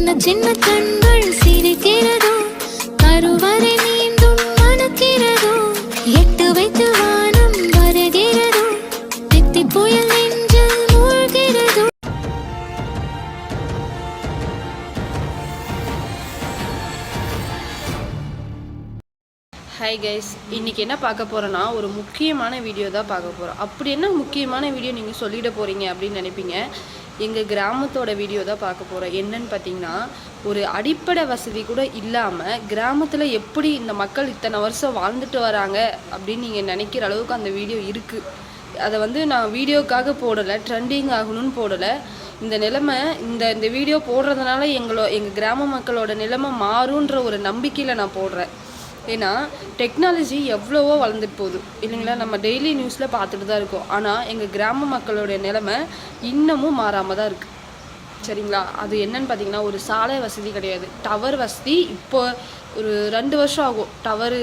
சின்ன சின்ன கண்கள் சிரிக்கிறதோ கருவறை மீண்டும் மணக்கிறதோ எட்டு வைத்து வானம் வருகிறதோ தித்தி புயல் நெஞ்சில் மூழ்கிறதோ. ஹாய் கைஸ், இன்றைக்கி என்ன பார்க்க போகிறோன்னா ஒரு முக்கியமான வீடியோ தான் பார்க்க போகிறோம். அப்படி என்ன முக்கியமான வீடியோ நீங்கள் சொல்லிட போகிறீங்க அப்படின்னு நினைப்பீங்க. எங்கள் கிராமத்தோட வீடியோ தான் பார்க்க போகிறோம். என்னன்னு பார்த்தீங்கன்னா, ஒரு அடிப்படை வசதி கூட இல்லாமல் கிராமத்தில் எப்படி இந்த மக்கள் இத்தனை வருஷம் வாழ்ந்துட்டு வராங்க அப்படின்னு நீங்கள் நினைக்கிற அளவுக்கு அந்த வீடியோ இருக்குது. அதை நான் வீடியோக்காக போடலை, ட்ரெண்டிங் ஆகணும்னு போடலை. இந்த நிலைமை இந்த வீடியோ போடுறதுனால எங்கள் கிராம மக்களோட நிலைமை மாறுன்ற ஒரு நம்பிக்கையில் நான் போடுறேன். ஏன்னா டெக்னாலஜி எவ்வளவோ வளர்ந்துட்டு போகுது இல்லைங்களா. நம்ம டெய்லி நியூஸில் பார்த்துட்டு தான் இருக்கோம். ஆனால் எங்கள் கிராம மக்களுடைய நிலைமை இன்னமும் மாறாமல் தான் இருக்குது. சரிங்களா. அது என்னன்னு பார்த்தீங்கன்னா, ஒரு சாலை வசதி கிடையாது, டவர் வசதி. இப்போ ஒரு 2 வருஷம் ஆகும். டவரு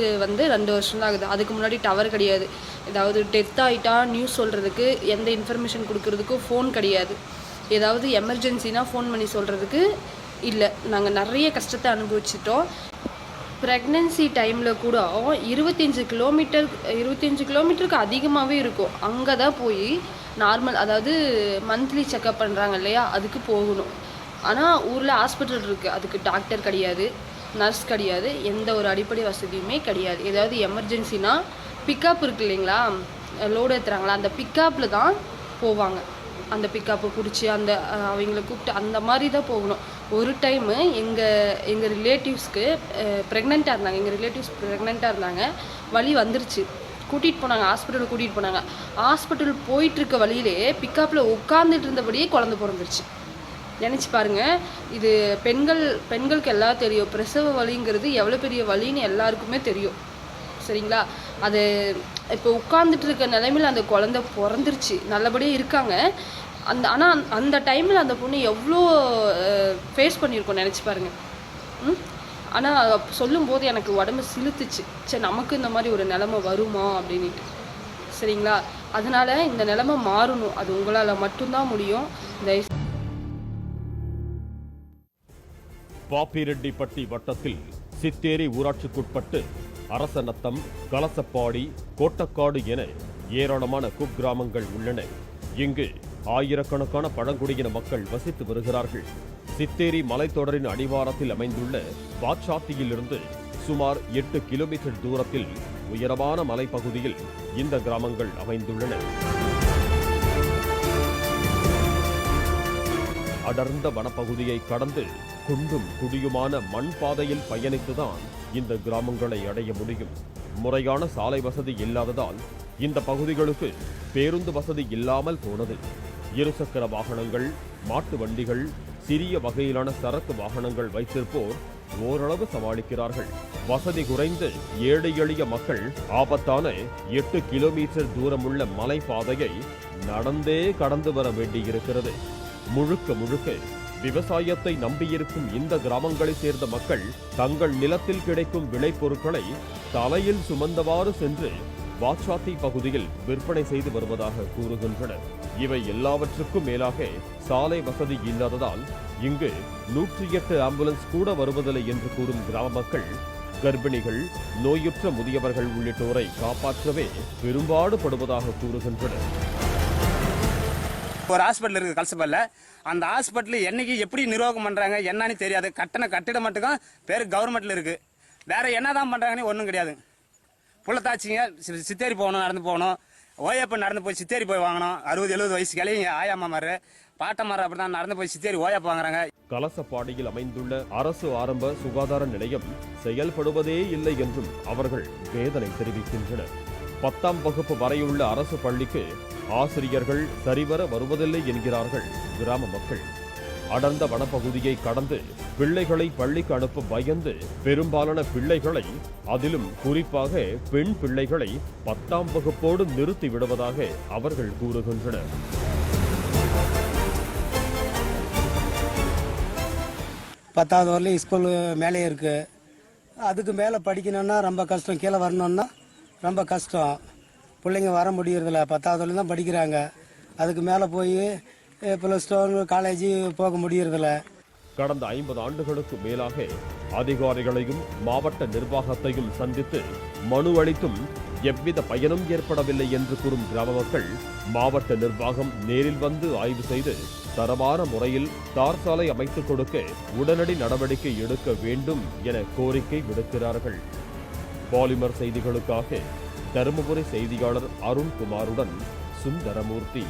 2 வருஷம் தான் ஆகுது. அதுக்கு முன்னாடி டவர் கிடையாது. ஏதாவது டெத் ஆகிட்டா நியூஸ் சொல்கிறதுக்கு, எந்த இன்ஃபர்மேஷன் கொடுக்கறதுக்கும் ஃபோன் கிடையாது. ஏதாவது எமர்ஜென்சினா ஃபோன் பண்ணி சொல்கிறதுக்கு இல்லை. நாங்கள் நிறைய கஷ்டத்தை அனுபவிச்சிட்டோம். ப்ரெக்னென்சி டைமில் கூட 25 கிலோமீட்டருக்கு அதிகமாகவே இருக்கும். அங்கே தான் போய் நார்மல், அதாவது மந்த்லி செக்கப் பண்ணுறாங்க இல்லையா, அதுக்கு போகணும். ஆனால் ஊரில் ஹாஸ்பிட்டல் இருக்குது, அதுக்கு டாக்டர் கிடையாது, நர்ஸ் கிடையாது, எந்த ஒரு அடிப்படை வசதியுமே கிடையாது. ஏதாவது எமர்ஜென்சினா பிக்கப் இருக்குது இல்லைங்களா, லோடு ஏற்றுறாங்களா, அந்த பிக்கப்பில் தான் போவாங்க. அந்த பிக்கப்பை பிடிச்சி அவங்கள கூப்பிட்டு அந்த மாதிரி தான் போகணும். ஒரு டைமு எங்கள் ரிலேட்டிவ்ஸ்க்கு ப்ரெக்னெண்ட்டாக இருந்தாங்க. எங்கள் ரிலேட்டிவ்ஸ் ப்ரெக்னெண்ட்டாக இருந்தாங்க. வலி வந்துருச்சு, கூட்டிகிட்டு போனாங்க, ஹாஸ்பிட்டலுக்கு கூட்டிகிட்டு போனாங்க. ஹாஸ்பிட்டல் போயிட்டுருக்க வழியிலே பிக்கப்பில் உட்காந்துட்டு இருந்தபடியே குழந்தை பிறந்துருச்சு. நினச்சி பாருங்கள். இது பெண்களுக்கு எல்லாம் தெரியும். பிரசவ வலிங்கிறது எவ்வளோ பெரிய வலின்னு எல்லாருக்குமே தெரியும். சரிங்களா. அது இப்போ உட்காந்துட்டு இருக்க நிலைமையில் அந்த குழந்தை பிறந்துருச்சு, நல்லபடியாக இருக்காங்க. ஆனால் அந்த டைமில் அந்த பொண்ணு எவ்வளோ ஃபேஸ் பண்ணியிருக்கோம் நினச்சி பாருங்கள். ஆனால் சொல்லும்போது எனக்கு உடம்பு சிலுத்துச்சு. சரி, நமக்கு இந்த மாதிரி ஒரு நிலைமை வருமா அப்படின்ட்டு. சரிங்களா. அதனால் இந்த நிலைமை மாறணும். அது உங்களால் மட்டும்தான் முடியும். பாப்பிரெட்டிப்பட்டி வட்டத்தில் சித்தேரி ஊராட்சிக்குட்பட்டு அரசநத்தம், கலசப்பாடி, கோட்டக்காடு என ஏராளமான குக்கிராமங்கள் உள்ளன. இங்கு ஆயிரக்கணக்கான பழங்குடியின மக்கள் வசித்து வருகிறார்கள். சித்தேரி மலைத்தொடரின் அடிவாரத்தில் அமைந்துள்ள பாட்சாத்தியிலிருந்து சுமார் 8 கிலோமீட்டர் தூரத்தில் உயரமான மலைப்பகுதியில் இந்த கிராமங்கள் அமைந்துள்ளன. அடர்ந்த வனப்பகுதியை கடந்து குண்டும் குடியுமான மண் பாதையில் பயணித்துதான் இந்த கிராமங்களை அடைய முடியும். முறையான சாலை வசதி இல்லாததால் இந்த பகுதிகளுக்கு பேருந்து வசதி இல்லாமல் போனது. இருசக்கர வாகனங்கள், மாட்டு வண்டிகள், சிறிய வகையிலான சரக்கு வாகனங்கள் வைத்திருப்போர் ஓரளவு சமாளிக்கிறார்கள். வசதி குறைந்த ஏழை எளிய மக்கள் ஆபத்தான 8 கிலோமீட்டர் தூரமுள்ள மலை பாதையை நடந்தே கடந்து வர வேண்டியிருக்கிறது. முழுக்க விவசாயத்தை நம்பியிருக்கும் இந்த கிராமங்களை சேர்ந்த மக்கள் தங்கள் நிலத்தில் கிடைக்கும் விளைபொருட்களை தலையில் சுமந்தவாறு சென்று பாட்சாத்தி பகுதியில் விற்பனை செய்து வருவதாக கூறுகின்றனர். இவை எல்லாவற்றுக்கும் மேலாக சாலை வசதி இல்லாததால் இங்கு 108 ஆம்புலன்ஸ் கூட வருவதில்லை என்று கூறும் கிராம மக்கள் கர்ப்பிணிகள், நோயுற்ற முதியவர்கள் உள்ளிட்டோரை காப்பாற்றவே பெரும்பாடுபடுவதாக கூறுகின்றனர். ஒரு ஹாஸ்பிட்டல் இருக்குது கலசப்பல்ல. அந்த ஹாஸ்பிட்டல் என்னைக்கு எப்படி நிர்வாகம் பண்றாங்க என்னன்னு தெரியாது. கட்டிடம் மட்டும் பேரு கவர்மெண்ட்ல இருக்கு. வேற என்னதான் பண்றாங்கன்னு ஒன்றும் கிடையாது. புள்ளத்தாச்சிங்க சித்தேரி போகணும், நடந்து போகணும். ஓயப்ப நடந்து போய் சித்தேரி போய் வாங்கணும். 60-70 வயசு கிளைங்க ஆயாமா மாறு பாட்டமாறு அப்படிதான் நடந்து போய் சித்தேரி ஓயப்ப வாங்குறாங்க. கலசப்பாடியில் அமைந்துள்ள அரசு ஆரம்ப சுகாதார நிலையம் செயல்படுவதே இல்லை என்றும் அவர்கள் வேதனை தெரிவிக்கின்றனர். 10ஆம் வகுப்பு வரையுள்ள அரசு பள்ளிக்கு ஆசிரியர்கள் சரிவர வருவதில்லை என்கிறார்கள் கிராம மக்கள். அடர்ந்த வனப்பகுதியை கடந்து பிள்ளைகளை பள்ளிக்கு அனுப்ப பயந்து பெரும்பாலான பிள்ளைகளை, அதிலும் குறிப்பாக பெண் பிள்ளைகளை 10ஆம் வகுப்போடு நிறுத்தி விடுவதாக அவர்கள் கூறுகின்றனர். பத்தாவது வரலையும் ஸ்கூல் மேலே இருக்கு. அதுக்கு மேலே படிக்கணும்னா ரொம்ப கஷ்டம், கீழே வரணும்னா ரொம்ப கஷ்டம். பிள்ளைங்க வர முடியறதில்ல, 10ஆவதுல தான் படிக்கிறாங்க. அதுக்கு மேலே போய் +2 காலேஜ் போக முடியறதில்ல. கடந்த 50 ஆண்டுகளுக்கு மேலாக அதிகாரிகளையும் மாவட்ட நிர்வாகத்தையும் சந்தித்து மனு அளித்தும் எவ்வித பயனும் ஏற்படவில்லை என்று கூறும் கிராம மக்கள் மாவட்ட நிர்வாகம் நேரில் வந்து ஆய்வு செய்து தரமான முறையில் தார் சாலை அமைத்துக் கொடுக்க உடனடி நடவடிக்கை எடுக்க வேண்டும் என கோரிக்கை விடுக்கிறார்கள். பாலிமர் செய்திகளுக்காக தருமபுரி செய்தியாளர் அருண்குமாருடன் சுந்தரமூர்த்தி.